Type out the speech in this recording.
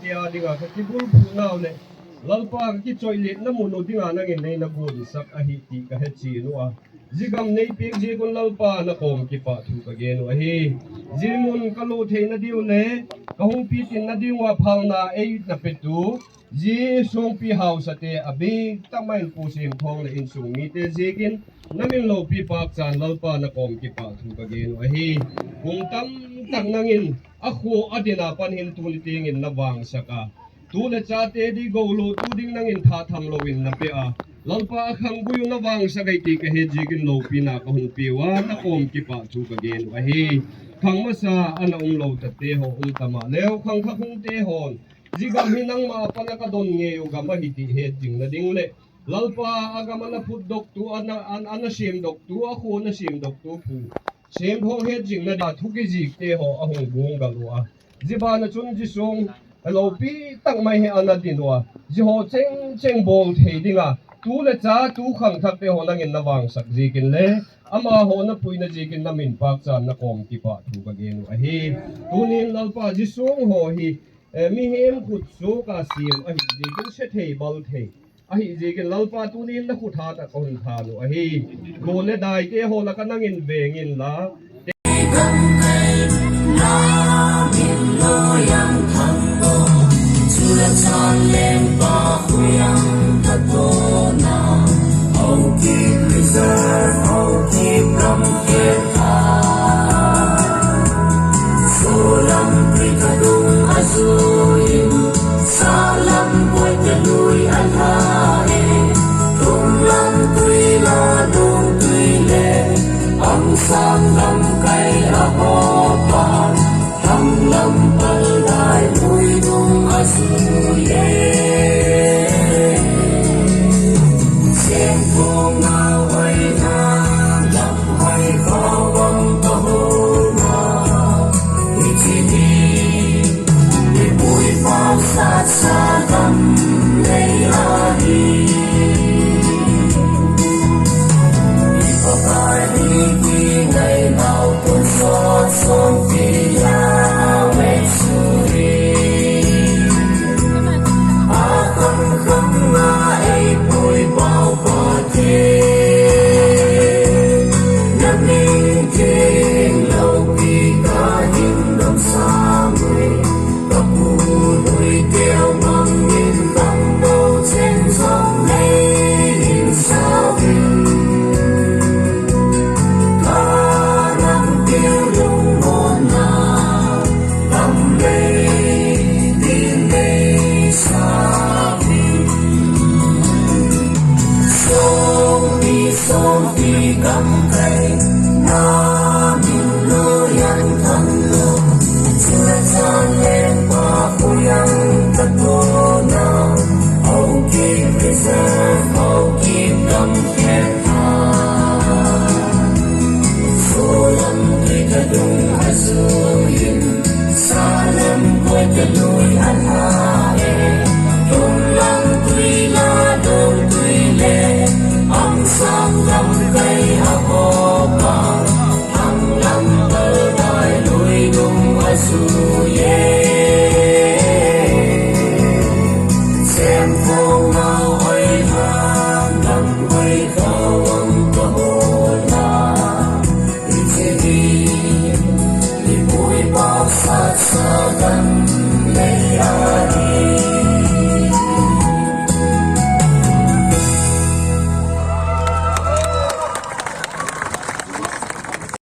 kia dinga cái bul phu nào le lalpa cái choi le na mun no dinga na ngin nei na bul sak a hi ti ka he chi no a zigam nei pek je kon lalpa na kom ki pa thu ka ge no a hi zimun ka lo the na diu le ka hung pi tin na diu wa phal na ei na petu ji song pi house ate abi tamain pu sim thong le in sung mi te jekin namin lo pi pak chan lalpa na kom ki pa thu ka ge no a hi kung tam tak nangin akho adina panhin tuliting in na wang saka tu le cha te di go lo tu ding nangin tha tham lo in na pe a lalpa khang bu na wang sa gai ti ka he ji kin lo pi na ka hung pi wa na om ki pa thu ka gen wa hi khang ma sa ana lo ta te ho tama leo khang kha hung te hon ji ga mi nang ma pa na ka don nge u ga ma hi ti he jing na ding le lalpa aga mana phut dok tu ana sim dok tu a kho na sim dok tu pu sem ho he jing na da thu ki ji te ho a hung bung ga lo a ji ba na chun ji song lo pi tak mai he ana din wa ji ho cheng bol thei dinga tu le cha tu khang thak te ho nang in na wang sak ji kin le ama ho na pui na ji kin na min pak chan na kom ki pa thu ka gen a hi tu nin lal pa ji song ho hi mi hem khut so ka sim a hi ji kin se thei bal thei a hi ji kin lal pa tu nin na khu tha ta ko hin tha lo a hi go le dai te ho la ka nang in ve ngin la San lên ba khuyang thật vô nào hậu keep reserve hậu keep lâm kiệt tha số lâm pri cả dung azuin sa lâm quay te lui an ha e tung lâm tui la dung tui le âm sang lâm cây a ho pan thăng lâm pal dai lui dung azuin sa tâm lấy a đi có phải đi quy ngày nào tuần xót xóm phi ya về suy a không không nga ấy bụi bao bờ thế nằm ninh trên lâu vì cả những năm xa người gặp mù đôi tiêu mong nhìn tâm đâu trên dòng lấy in sao hình ta nằm tiêu đúng một nào tâm lấy tin lấy sao hình sông đi cắm cây na mình lối ăn thân lô chưa chan lên qua khuyang thật vô nào hậu keep reserve hậu keep lâm kiệt tha số lâm tùy cả dung azuin sa lâm quay te lui an ha